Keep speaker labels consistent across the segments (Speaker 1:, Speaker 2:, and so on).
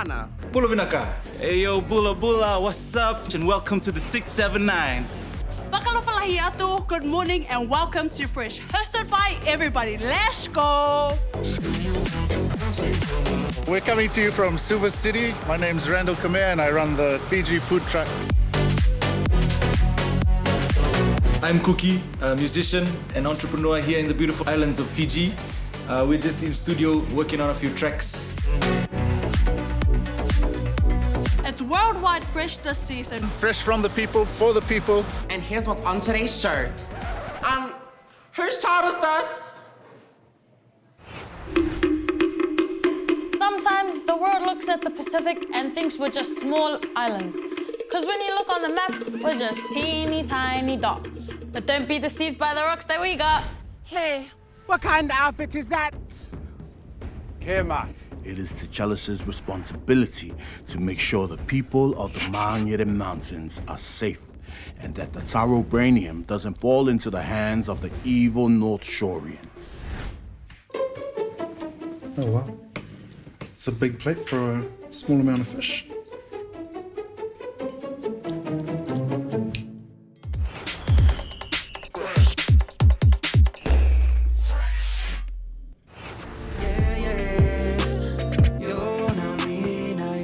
Speaker 1: mana?
Speaker 2: Bula Vinaka. Hey yo, Bula Bula, what's up? And welcome to the 679.
Speaker 1: Whakalofalahi atu, good morning and welcome to Fresh, hosted by everybody. Let's go!
Speaker 3: We're coming to you from Silver City. My name's Randall Khmer and I run the Fiji food truck.
Speaker 2: I'm Cookie, a musician and entrepreneur here in the beautiful islands of Fiji. We're just in studio working on a few tracks.
Speaker 1: It's Worldwide Fresh this season.
Speaker 3: Fresh from the people, for the people.
Speaker 4: And here's what's on today's show. Whose child is this?
Speaker 5: Sometimes the world looks at the Pacific and thinks we're just small islands. Because when you look on the map, we're just teeny tiny dots. But don't be deceived by the rocks that we got.
Speaker 6: Hey, what kind of outfit is that?
Speaker 7: Kermit. It is T'Challa's responsibility to make sure the people of the Mangere Mountains are safe and that the Tarobranium doesn't fall into the hands of the evil North Shoreans.
Speaker 8: Oh wow. It's a big plate for a small amount of fish.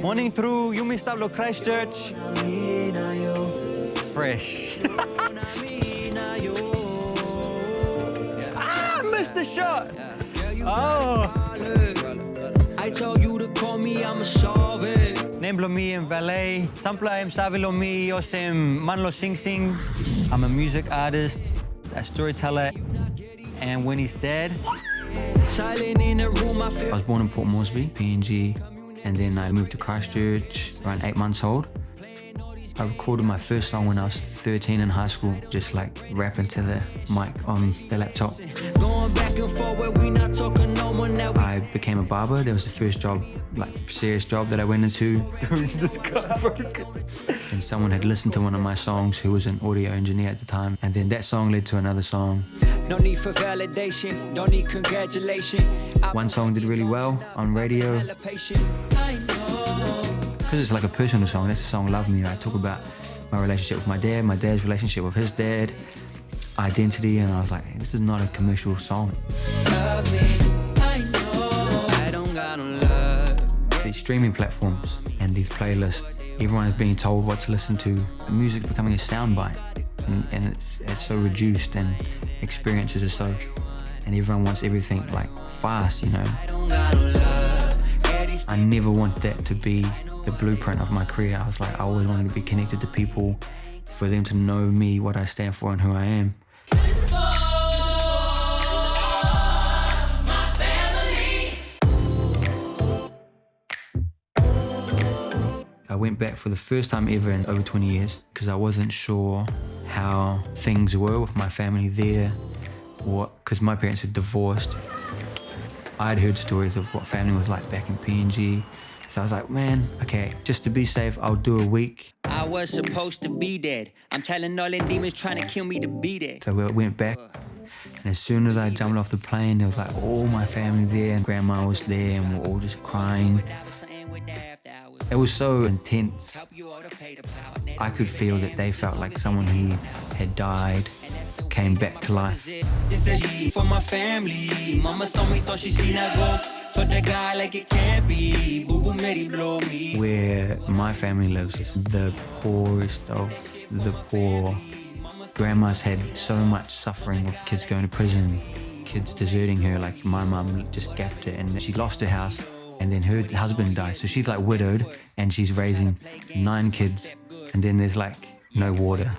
Speaker 9: Morning through, you missed out Christchurch. Fresh. Missed the shot. Oh.
Speaker 10: I told you to call me, I'ma solve it.
Speaker 9: Nemblo mi in Vallé. Sampla em savilo mi osem manlo sing sing. I'm a music artist, a storyteller, and when he's dead. I was born in Port Moresby, PNG. And then I moved to Christchurch around 8 months old. I recorded my first song when I was 13 in high school, just like rapping to the mic on the laptop. I became a barber. That was the first job, like serious job that I went into. This guy broke. And someone had listened to one of my songs who was an audio engineer at the time. And then that song led to another song.
Speaker 10: No need for validation, don't need congratulation.
Speaker 9: One song did really well on radio. Because it's like a personal song, that's the song Love Me. I talk about my relationship with my dad's relationship with his dad, identity, and I was like, this is not a commercial song.
Speaker 10: Love me, I know I don't got no love.
Speaker 9: These streaming platforms and these playlists, everyone is being told what to listen to. The music becoming a soundbite, and it's so reduced, and experiences are so, and everyone wants everything like fast, you know. I never want that to be the blueprint of my career. I was like, I always wanted to be connected to people, for them to know me, what I stand for, and who I am. I went back for the first time ever in over 20 years because I wasn't sure how things were with my family there, because my parents were divorced. I'd heard stories of what family was like back in PNG. So I was like, man, okay, just to be safe, I'll do a week.
Speaker 10: I was supposed to be dead. I'm telling all the demons trying to kill me to be dead.
Speaker 9: So we went back, and as soon as I jumped off the plane, there was like all my family there, and grandma was there, and we were all just crying. It was so intense. I could feel that they felt like someone who had died came back to life.
Speaker 10: This the for my family. Mama told me thought she seen a ghost. Told the guy like it can't be. Boo boo Mary blow me.
Speaker 9: Where my family lives is the poorest of the poor. Grandma's had so much suffering with kids going to prison, kids deserting her. Like my mum just gapped it, and she lost her house, and then her husband died. So she's like widowed, and she's raising 9 kids, and then there's like no water.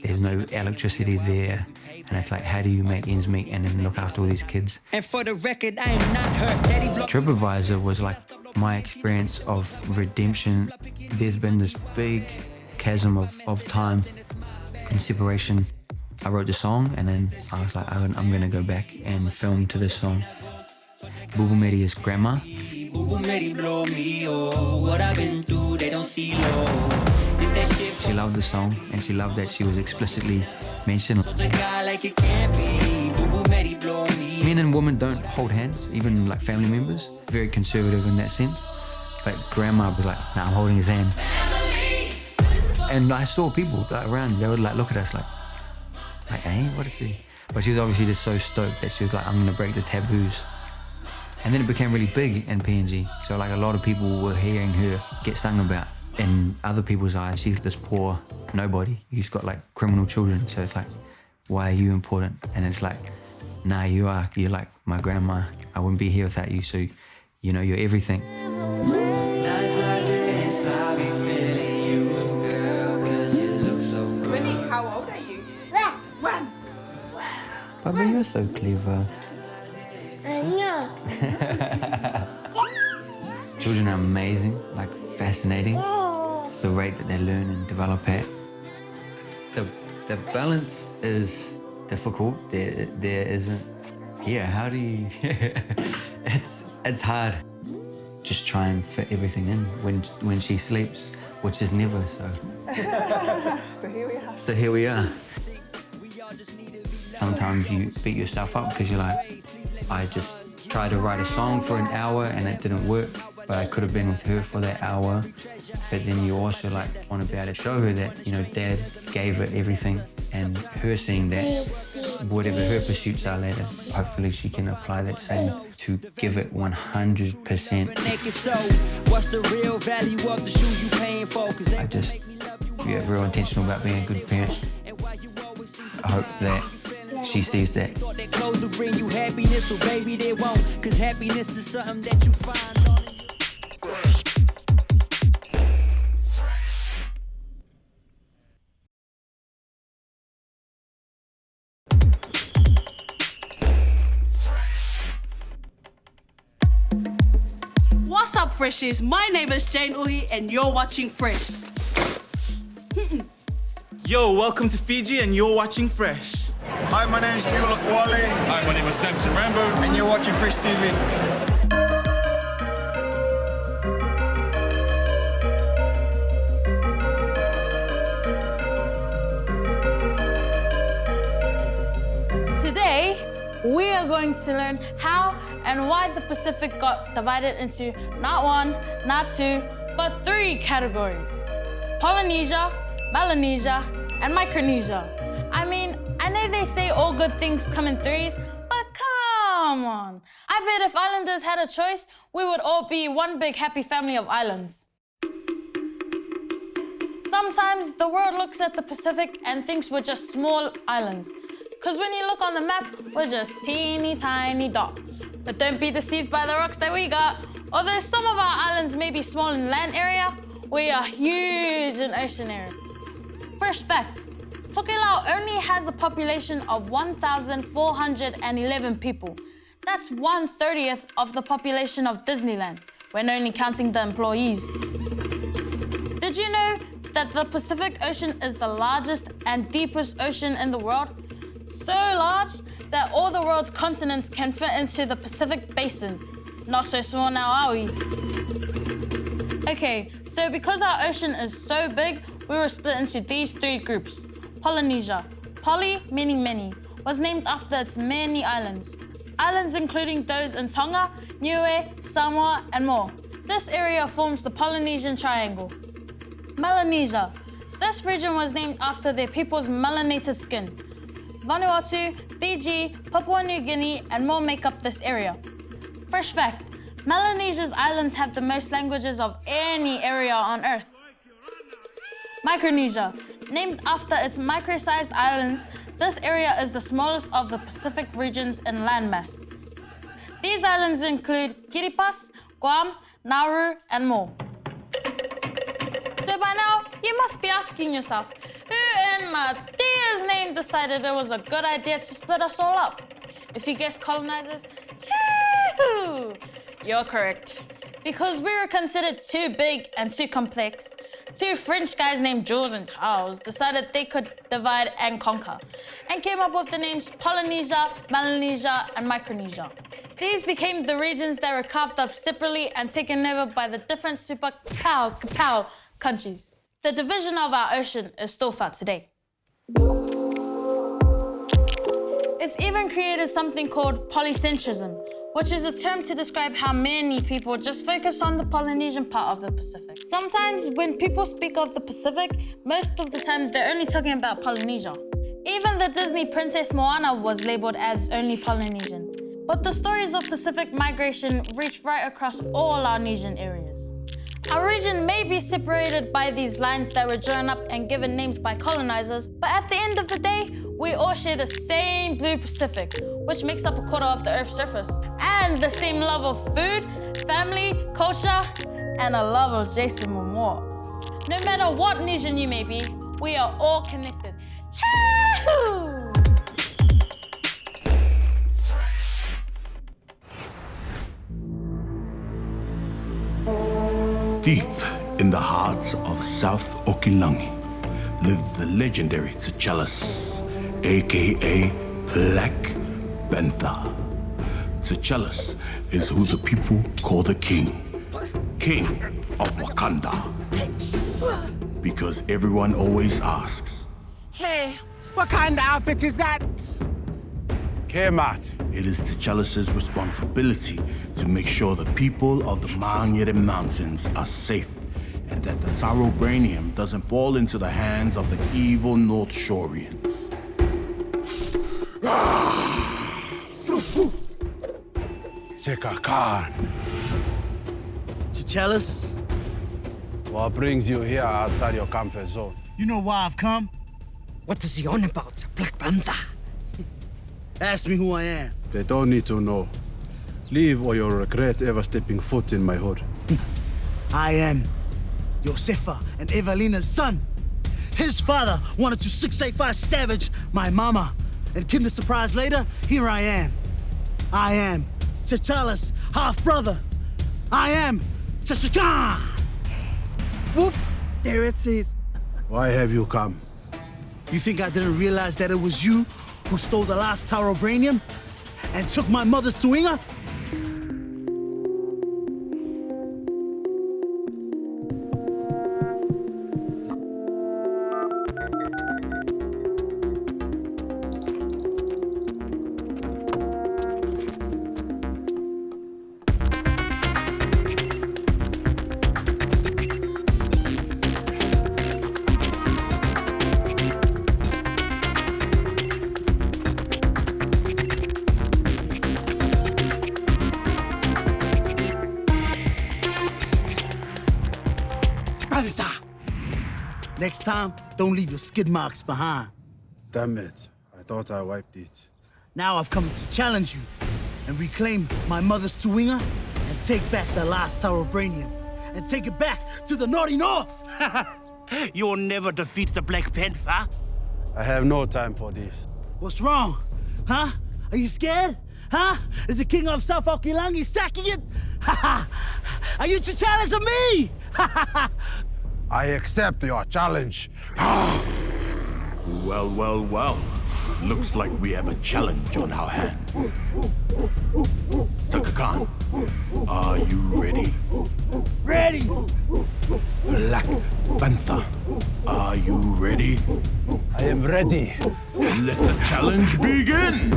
Speaker 9: There's no electricity there. And it's like, how do you make ends meet and then look after all these kids?
Speaker 10: And for the record, I am not hurt.
Speaker 9: TripAdvisor was like my experience of redemption. There's been this big chasm of time and separation. I wrote the song, and then I was like, I'm gonna go back and film to this song. Bubu Mary is grandma.
Speaker 10: Bubu Mary blow me, oh, what I've been through, they don't see low.
Speaker 9: She loved the song, and she loved that she was explicitly mentioned. Men and women don't hold hands, even like family members. Very conservative in that sense. But grandma was like, nah, I'm holding his hand. And I saw people like, around, they would like look at us like, hey, what is he? But she was obviously just so stoked that she was like, I'm gonna break the taboos. And then it became really big in PNG. So like a lot of people were hearing her get sung about. In other people's eyes, she's this poor nobody who's got like criminal children. So it's like, why are you important? And it's like, nah, you're like my grandma. I wouldn't be here without you. So, you know, you're everything.
Speaker 10: Nights like this, I be feeling you, girl, 'cause you look so good.
Speaker 6: Winnie, how old are you? One.
Speaker 9: Baba, you're so clever.
Speaker 11: I know.
Speaker 9: Children are amazing, like fascinating. It's the rate that they learn and develop at. The balance is difficult. There isn't. Yeah, how do you? It's hard. Just try and fit everything in when she sleeps, which is never. So. So here we are. Sometimes you beat yourself up because you're like, I just tried to write a song for an hour and it didn't work, but I could have been with her for that hour. But then you also like want to be able to show her that, you know, Dad gave it everything, and her seeing that whatever her pursuits are later, hopefully she can apply that same to give it 100%.
Speaker 10: So, what's the real value of the shoes you paying for?
Speaker 9: I just, yeah, real intentional about being a good parent. I hope that she sees that.
Speaker 10: That clothes will bring you happiness, so baby they won't, 'cause happiness is something that you find on it.
Speaker 1: What's up, Freshies? My name is Jane Uhi and you're watching Fresh.
Speaker 2: Yo, welcome to Fiji and you're watching Fresh.
Speaker 12: Hi, my name is Valle.
Speaker 3: Hi, my name is Samson Rambo.
Speaker 12: And you're watching Fresh TV.
Speaker 5: Today, we are going to learn how and why the Pacific got divided into not one, not two, but 3 categories: Polynesia, Melanesia, and Micronesia. I mean, I know they say all good things come in 3s, but come on. I bet if islanders had a choice, we would all be one big happy family of islands. Sometimes the world looks at the Pacific and thinks we're just small islands. Because when you look on the map, we're just teeny tiny dots. But don't be deceived by the rocks that we got. Although some of our islands may be small in land area, we are huge in ocean area. Fresh fact, Tokelau only has a population of 1,411 people. That's 1/30th of the population of Disneyland, when only counting the employees. Did you know that the Pacific Ocean is the largest and deepest ocean in the world? So large that all the world's continents can fit into the Pacific Basin. Not so small now, are we? Okay, so because our ocean is so big, we were split into these 3 groups. Polynesia, poly meaning many, was named after its many islands. Islands including those in Tonga, Niue, Samoa, and more. This area forms the Polynesian Triangle. Melanesia, this region was named after their people's melanated skin. Vanuatu, Fiji, Papua New Guinea, and more make up this area. Fresh fact, Melanesia's islands have the most languages of any area on Earth. Micronesia, named after its micro-sized islands, this area is the smallest of the Pacific regions in landmass. These islands include Kiribati, Guam, Nauru, and more. So by now, you must be asking yourself, who in Matia's name decided it was a good idea to split us all up? If you guessed colonizers, choo! You're correct. Because we were considered too big and too complex, 2 French guys named Jules and Charles decided they could divide and conquer, and came up with the names Polynesia, Melanesia, and Micronesia. These became the regions that were carved up separately and taken over by the different super kapow countries. The division of our ocean is still felt today. It's even created something called polycentrism, which is a term to describe how many people just focus on the Polynesian part of the Pacific. Sometimes when people speak of the Pacific, most of the time they're only talking about Polynesia. Even the Disney Princess Moana was labeled as only Polynesian. But the stories of Pacific migration reach right across all our Asian areas. Our region may be separated by these lines that were drawn up and given names by colonizers, but at the end of the day, we all share the same blue Pacific, which makes up a quarter of the Earth's surface, and the same love of food, family, culture, and a love of Jason Momoa. No matter what nation you may be, we are all connected. Choo!
Speaker 7: Deep in the hearts of South Okilangi lived the legendary T'Challis, aka Black Panther. T'Challis is who the people call the king of Wakanda. Because everyone always asks,
Speaker 4: Hey, what kind of outfit is that?
Speaker 7: Kemat. It is T'Challis' responsibility to make sure the people of the Mangere Mountains are safe and that the Tarobranium doesn't fall into the hands of the evil North Shoreans.
Speaker 13: Seka Khan.
Speaker 14: T'Challis?
Speaker 13: What brings you here outside your comfort zone?
Speaker 14: You know why I've come?
Speaker 15: What is he on about, Black Panther?
Speaker 14: Ask me who I am.
Speaker 13: They don't need to know. Leave or you'll regret ever stepping foot in my hood.
Speaker 14: I am Josefa and Evelina's son. His father wanted to 685 savage my mama. And Kinder surprise later, here I am. I am T'Challis' half-brother. I am T'Chaka. Whoop, there it is.
Speaker 13: Why have you come?
Speaker 14: You think I didn't realize that it was you who stole the last Tarobranium and took my mother's Tuinga? Next time, don't leave your skid marks behind.
Speaker 13: Damn it. I thought I wiped it.
Speaker 14: Now I've come to challenge you and reclaim my mother's Tuinga and take back the last Tarobranium and take it back to the Naughty North. You'll never defeat the Black Panther.
Speaker 13: I have no time for this.
Speaker 14: What's wrong? Huh? Are you scared? Huh? Is the king of South Okilangi sacking it? Are you T'Challis or me?
Speaker 13: I accept your challenge.
Speaker 7: Well, well, well. Looks like we have a challenge on our hands. Taka Khan, are you ready?
Speaker 14: Ready!
Speaker 7: Black Panther, are you ready?
Speaker 13: I am ready.
Speaker 7: Let the challenge begin!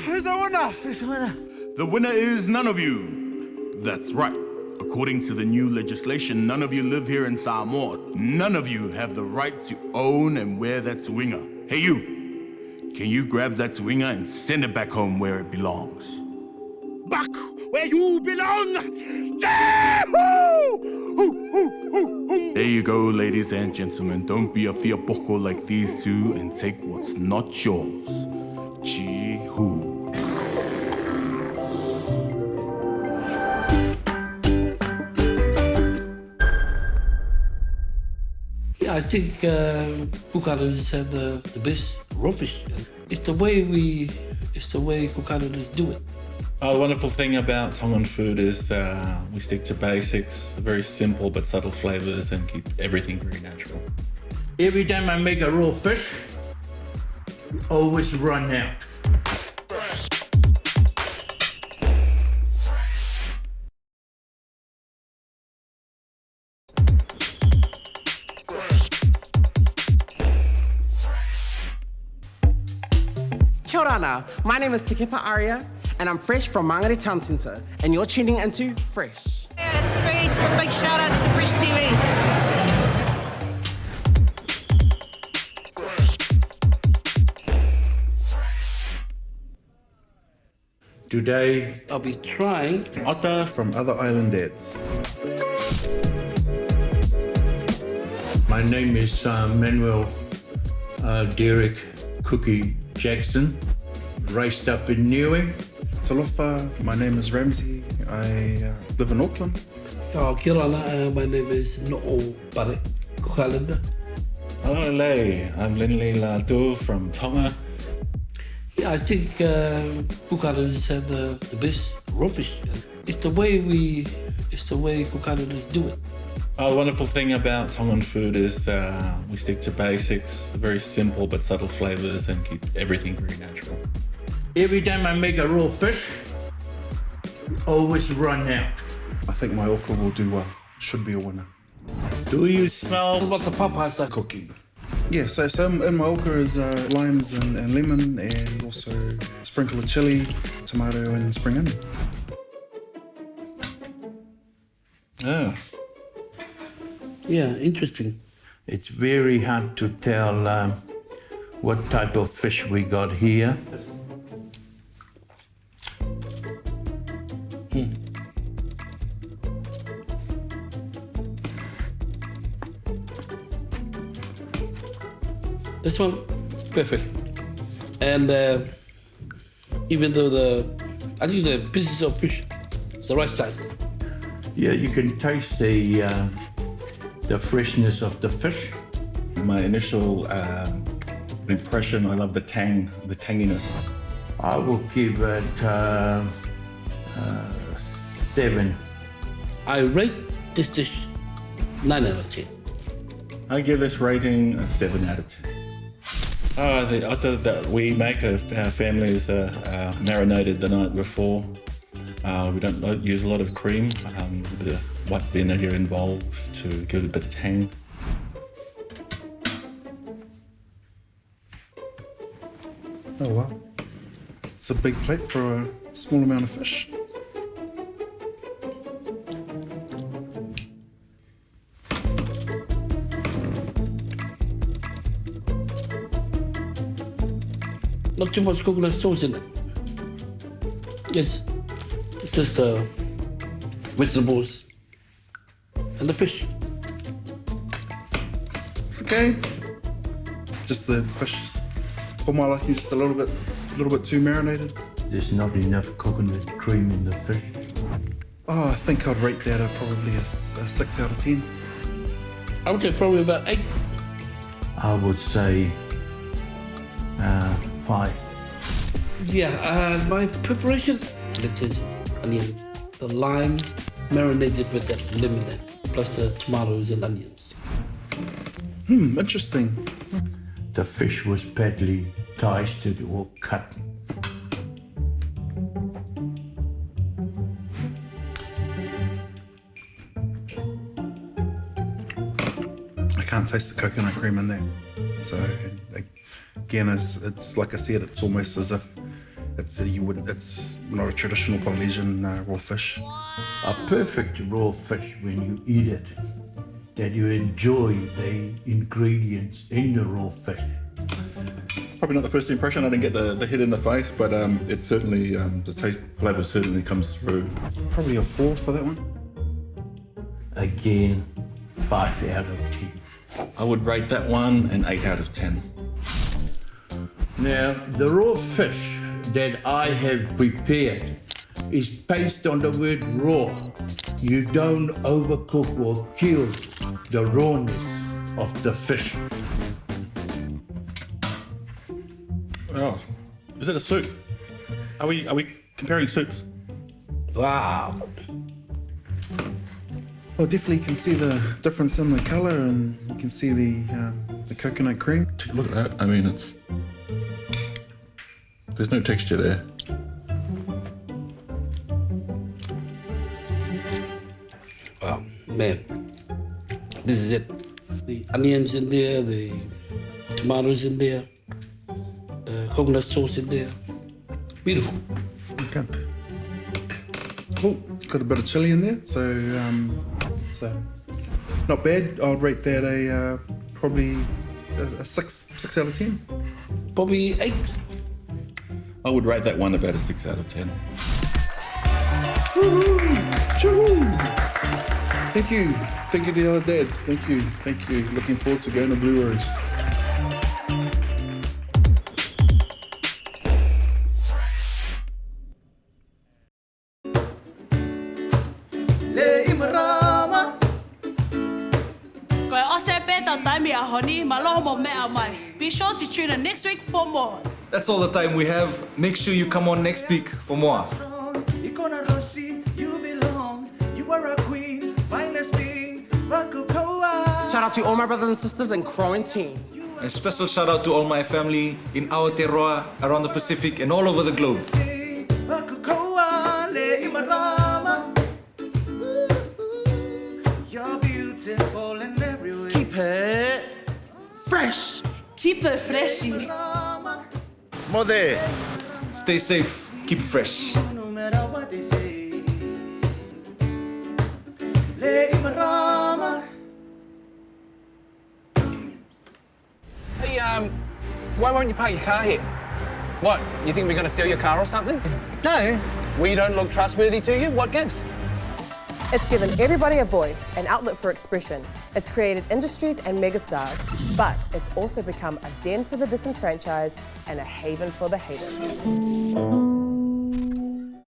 Speaker 14: Who's the winner? Who's the winner?
Speaker 7: The winner is none of you. That's right. According to the new legislation, none of you live here in Samoa. None of you have the right to own and wear that Tuinga. Hey you, can you grab that Tuinga and send it back home where it belongs?
Speaker 14: Back where you belong!
Speaker 7: There you go, ladies and gentlemen. Don't be a fiapoko like these two and take what's not yours. Chi-hoo.
Speaker 16: Yeah, I think Cook Islanders have the best raw fish. It's the way Cook Islanders do it.
Speaker 17: The wonderful thing about Tongan food is we stick to basics, very simple but subtle flavors, and keep everything very natural.
Speaker 18: Every time I make a raw fish, we always run out.
Speaker 4: Kia ora, my name is Tikipa Aria, and I'm Fresh from Mangere Town Centre, and you're tuning into Fresh.
Speaker 6: Yeah, it's Fresh. A big shout out to Fresh TV.
Speaker 18: Today,
Speaker 16: I'll be trying
Speaker 8: otter from other island dads.
Speaker 18: my name is Manuel Derek Cookie Jackson, raised up in Niue.
Speaker 8: Talofa, my name is Ramsey. I live in Auckland.
Speaker 16: Kia ora, my name is No'o Pare, Cook Islander.
Speaker 17: Hello, Lei. I'm Linley Latu from Tonga.
Speaker 16: Yeah, I think Cook Islanders have the best raw fish. It's the way Cook Islanders do it.
Speaker 17: The wonderful thing about Tongan food is we stick to basics, very simple but subtle flavors, and keep everything very natural.
Speaker 18: Every time I make a raw fish, we always run out.
Speaker 8: I think my okra will do well. Should be a winner.
Speaker 17: Do you smell
Speaker 16: what the papas are cooking?
Speaker 8: Yeah, so in my okra is limes and lemon, and also a sprinkle of chili, tomato, and spring onion.
Speaker 17: Oh.
Speaker 16: Yeah, interesting.
Speaker 18: It's very hard to tell what type of fish we got here.
Speaker 16: This one, perfect. And even though I think the pieces of fish is the right size.
Speaker 18: Yeah, you can taste the freshness of the fish.
Speaker 17: My initial impression, I love the tanginess.
Speaker 18: I will give it 7.
Speaker 16: I rate this dish 9 out of 10.
Speaker 17: I give this rating a 7 out of 10. The otter that we make, our family is marinated the night before. We don't use a lot of cream. There's a bit of white vinegar involved to give it a bit of tang.
Speaker 8: Oh wow. It's a big plate for a small amount of fish.
Speaker 16: Not too much coconut sauce in it. Yes, just the vegetables and the fish.
Speaker 8: It's okay. Just the fish, for my liking, just a little bit too marinated.
Speaker 18: There's not enough coconut cream in the fish.
Speaker 8: Oh, I think I'd rate that probably a 6 out of 10.
Speaker 16: I would say probably about 8.
Speaker 18: I would say 5.
Speaker 16: Yeah, my preparation, lettuce, onion, the lime marinated with that lemon, plus the tomatoes and onions.
Speaker 8: Interesting.
Speaker 18: The fish was badly diced or cut.
Speaker 8: I can't taste the coconut cream in there. So again, it's like I said, it's almost as if it's not a traditional Polynesian raw fish.
Speaker 18: A perfect raw fish when you eat it, that you enjoy the ingredients in the raw fish.
Speaker 17: Probably not the first impression. I didn't get the hit in the face, but it certainly, the taste flavour certainly comes through.
Speaker 8: Probably a 4 for that one.
Speaker 18: Again, 5 out of 10.
Speaker 17: I would rate that one an 8 out of 10.
Speaker 18: Now, the raw fish that I have prepared is based on the word raw. You don't overcook or kill the rawness
Speaker 3: of the fish.
Speaker 17: Oh, is it a soup? Are we comparing soups?
Speaker 16: Wow.
Speaker 8: Well, definitely you can see the difference in the colour, and you can see the coconut cream.
Speaker 17: Look at that. I mean, there's no texture there.
Speaker 16: Oh, man. This is it. The onions in there, the tomatoes in there, the coconut sauce in there. Beautiful.
Speaker 8: Okay. Cool. Got a bit of chili in there, so not bad. I'd rate that probably a 6 out of 10.
Speaker 16: Probably 8.
Speaker 17: I would rate that one about a 6 out of 10.
Speaker 8: Thank you to the other dads. Thank you. Looking forward to going to Blue Rose.
Speaker 1: Be sure to tune in next week for more.
Speaker 2: That's all the time we have. Make sure you come on next week for more.
Speaker 4: Shout out to all my brothers and sisters in quarantine.
Speaker 2: A special shout out to all my family in Aotearoa, around the Pacific and all over the globe.
Speaker 4: Keep it fresh.
Speaker 1: Keep it freshy.
Speaker 3: Mode.
Speaker 2: Stay safe, keep fresh.
Speaker 19: Hey, why won't you park your car here? What, you think we're going to steal your car or something? No. We don't look trustworthy to you? What gives?
Speaker 20: It's given everybody a voice, an outlet for expression. It's created industries and megastars, but it's also become a den for the disenfranchised and a haven for the haters.